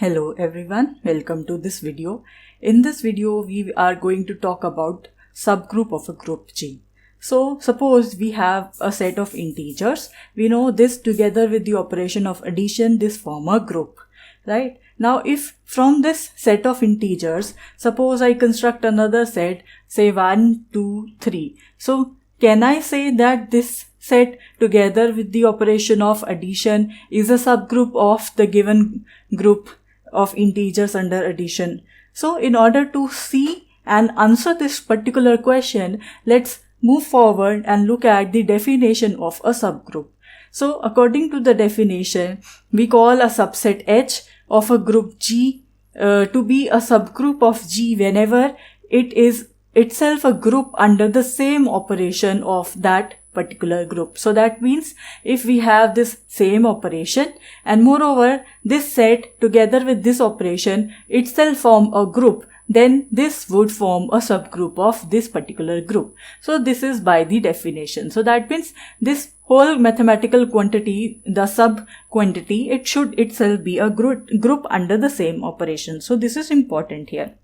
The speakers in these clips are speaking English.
Hello everyone, welcome to this video. In this video, we are going to talk about subgroup of a group G. So suppose we have a set of integers. We know this together with the operation of addition, this form a group, right? Now if from this set of integers, suppose I construct another set, say 1, 2, 3. So can I say that this set together with the operation of addition is a subgroup of the given group of integers under addition? So in order to see and answer this particular question, let's move forward and look at the definition of a subgroup. So according to the definition, we call a subset H of a group G to be a subgroup of G whenever it is itself a group under the same operation of that particular group. So that means if we have this same operation and moreover this set together with this operation itself form a group, then this would form a subgroup of this particular group. So this is by the definition. So that means this whole mathematical quantity, the sub quantity, it should itself be a group under the same operation. So this is important here,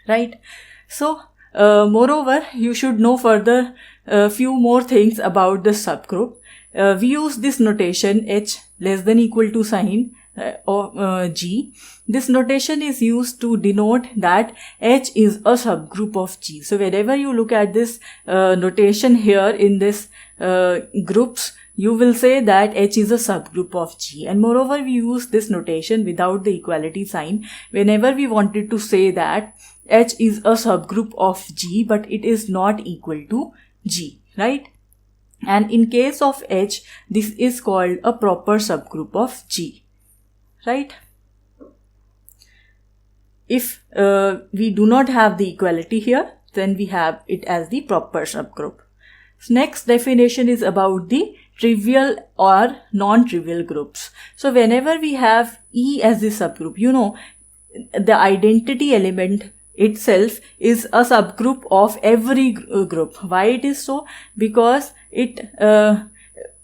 right? So moreover, you should know further a few more things about the subgroup. We use this notation H less than equal to sign of G. This notation is used to denote that H is a subgroup of G. So whenever you look at this notation here in this groups, you will say that H is a subgroup of G. And moreover, we use this notation without the equality sign whenever we wanted to say that H is a subgroup of G but it is not equal to G, right? And in case of H, this is called a proper subgroup of G, right? If we do not have the equality here, then we have it as the proper subgroup. So next definition is about the trivial or non-trivial groups. So whenever we have E as the subgroup, you know, the identity element itself is a subgroup of every group. Why it is so? Because it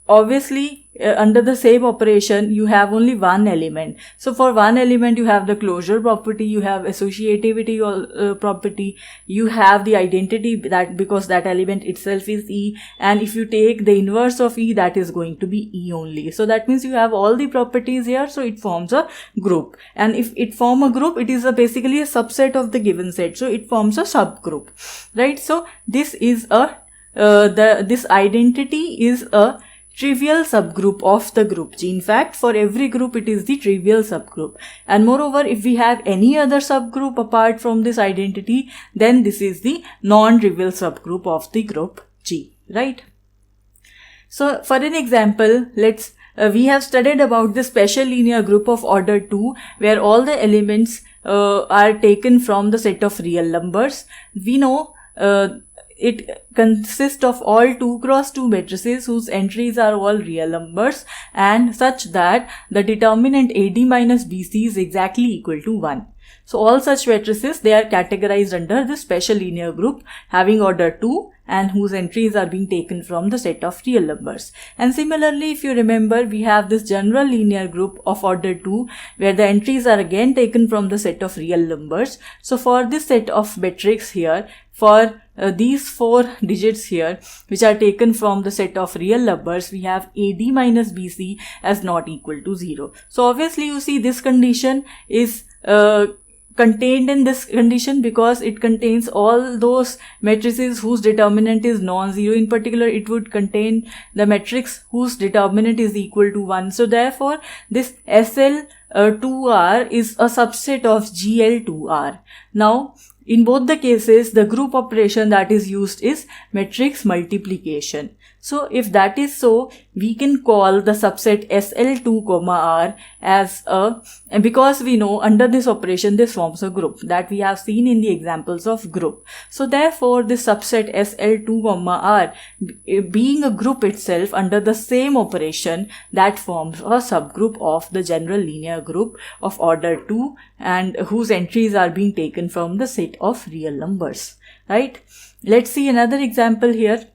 obviously under the same operation you have only one element. So for one element you have the closure property, you have associativity property, you have the identity, that because that element itself is E, and if you take the inverse of E, that is going to be E only. So that means you have all the properties here, so it forms a group. And if it form a group, it is basically a subset of the given set, so it forms a subgroup, right? So this is a this identity is a trivial subgroup of the group G. In fact, for every group it is the trivial subgroup. And moreover, if we have any other subgroup apart from this identity, then this is the non-trivial subgroup of the group G, right? So for an example, let's we have studied about the special linear group of order 2 where all the elements are taken from the set of real numbers. We know it consists of all 2 cross 2 matrices whose entries are all real numbers and such that the determinant AD minus BC is exactly equal to 1. So all such matrices, they are categorized under the special linear group having order 2 and whose entries are being taken from the set of real numbers. And similarly, if you remember, we have this general linear group of order 2 where the entries are again taken from the set of real numbers. So for this set of matrix here, for these 4 digits here which are taken from the set of real numbers, we have AD minus BC as not equal to 0. So obviously you see this condition is contained in this condition because it contains all those matrices whose determinant is non-zero. In particular, it would contain the matrix whose determinant is equal to 1. So therefore, this SL2R is a subset of GL2R. Now, in both the cases, the group operation that is used is matrix multiplication. So if that is so, we can call the subset SL2, R as a, and because we know under this operation this forms a group that we have seen in the examples of group. So therefore this subset SL2, R being a group itself under the same operation, that forms a subgroup of the general linear group of order 2 and whose entries are being taken from the set of real numbers, right? Let's see another example here.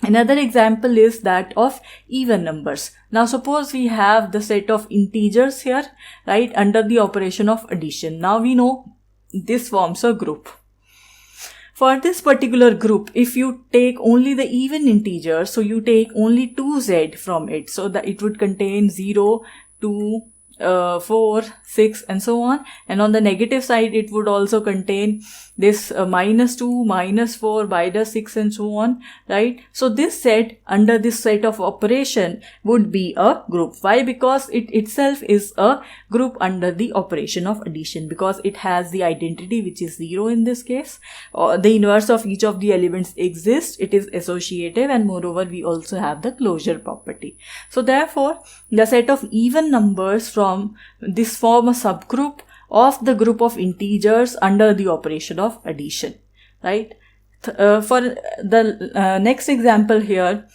Another example is that of even numbers. Now suppose we have the set of integers here, right, under the operation of addition. Now we know this forms a group. For this particular group, if you take only the even integers, so you take only 2z from it, so that it would contain 0, 2, 4, 6 and so on, and on the negative side it would also contain this -2, -4, -6 and so on, right? So this set under this set of operation would be a group. Why? Because it itself is a group under the operation of addition, because it has the identity which is 0 in this case. The inverse of each of the elements exists, it is associative, and moreover we also have the closure property. So therefore the set of even numbers from this form a subgroup of the group of integers under the operation of addition, right? For the next example here,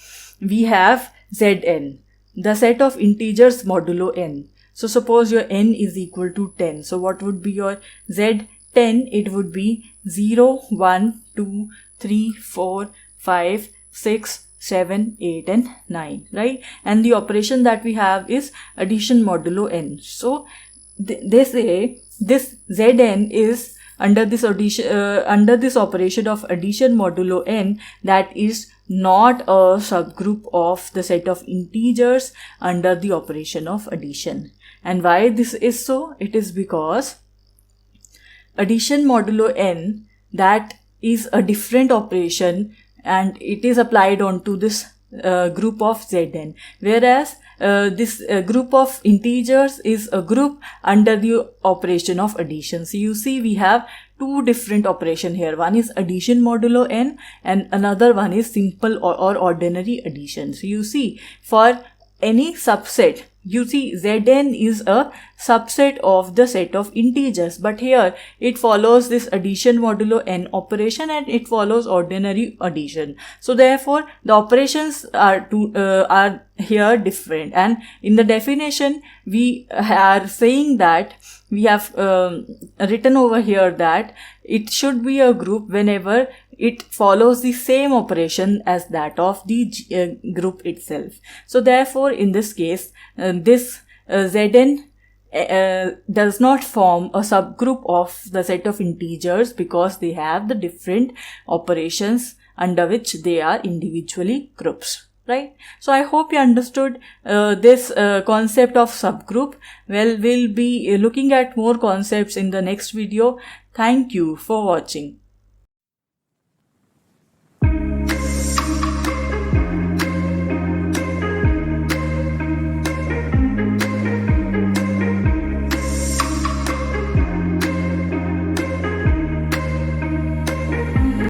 we have Zn, the set of integers modulo n. So suppose your n is equal to 10. So what would be your Z10? It would be 0, 1, 2, 3, 4, 5, 6, 7, 8 and 9, right? And the operation that we have is addition modulo n. So they say this Zn is under this operation of addition modulo n, that is not a subgroup of the set of integers under the operation of addition. And why this is so? It is because addition modulo n, that is a different operation and it is applied onto this group of Zn, whereas this group of integers is a group under the operation of addition. So you see we have two different operations here. One is addition modulo n and another one is simple or ordinary addition. So you see for any subset, you see Zn is a subset of the set of integers, but here it follows this addition modulo n operation and it follows ordinary addition. So therefore the operations are here different, and in the definition we are saying that we have written over here that it should be a group whenever it follows the same operation as that of the group itself. So therefore in this case this Zn does not form a subgroup of the set of integers, because they have the different operations under which they are individually groups, right? So I hope you understood this concept of subgroup. Well, we'll be looking at more concepts in the next video. Thank you for watching.